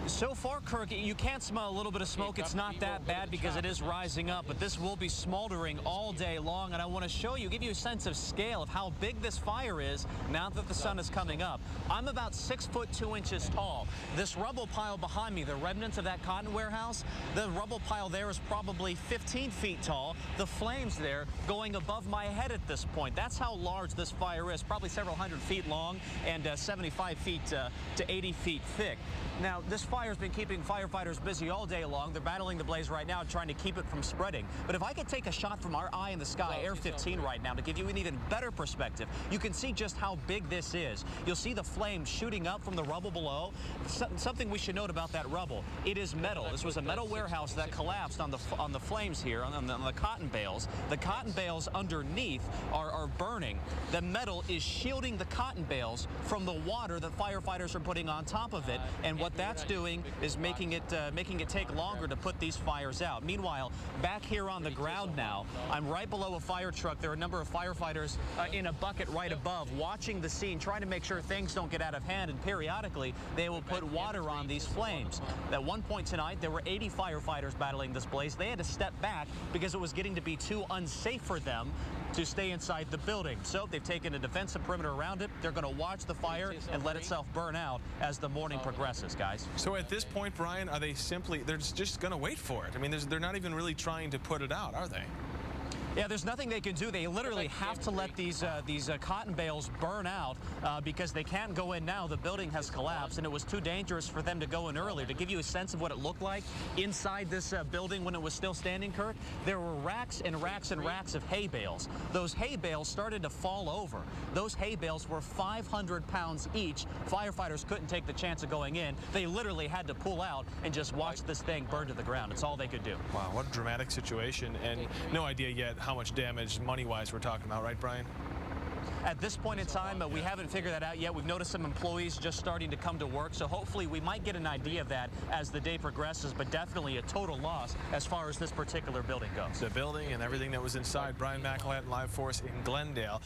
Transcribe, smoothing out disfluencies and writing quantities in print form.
So far, Kirk, you can't smell a little bit of smoke. It's not that bad because it is rising up, but this will be smoldering all day long, and I want to show you, give you a sense of scale of how big this fire is now that the sun is coming up. I'm about 6 foot 2 inches tall. This rubble pile behind me, the remnants of that cotton warehouse, the rubble pile there is probably 15 feet tall. The flames there going above my head at this point. That's how large this fire is, probably several hundred feet long and 75 feet to 80 feet thick. Now, this fire has been keeping firefighters busy all day long. They're battling the blaze right now, trying to keep it from spreading. But if I could take a shot from our eye in the sky, Air 15 right now, to give you an even better perspective, you can see just how big this is. You'll see the flames shooting up from the rubble below. Something we should note about that rubble, it is metal. This was a metal warehouse that collapsed on the flames here, on the cotton bales. The cotton bales underneath are burning. The metal is shielding the cotton bales from the water that firefighters are putting on top of it, and what that's doing is making it take longer to put these fires out. Meanwhile, back here on the ground now, I'm right below a fire truck. There are a number of firefighters in a bucket right above, watching the scene, trying to make sure things don't get out of hand, and periodically they will put water on these flames. At one point tonight, there were 80 firefighters battling this blaze. They had to step back because it was getting to be too unsafe for them to stay inside the building. So they've taken a defensive perimeter around it. They're going to watch the fire and let itself burn out as the morning progresses, guys. So at this point, Brian, are they simply, they're just going to wait for it? I mean, they're not even really trying to put it out, are they? Yeah, there's nothing they can do. They literally have to let these cotton bales burn out because they can't go in now. The building has collapsed, and it was too dangerous for them to go in earlier. To give you a sense of what it looked like inside this building when it was still standing, Kirk, there were racks and racks and racks of hay bales. Those hay bales started to fall over. Those hay bales were 500 pounds each. Firefighters couldn't take the chance of going in. They literally had to pull out and just watch this thing burn to the ground. It's all they could do. Wow, what a dramatic situation, and no idea yet how much damage money-wise we're talking about, right, Brian? At this point in time, we haven't figured that out yet. We've noticed some employees just starting to come to work, so hopefully we might get an idea of that as the day progresses, but definitely a total loss as far as this particular building goes. The building and everything that was inside. Brian McElhatton live for us in Glendale.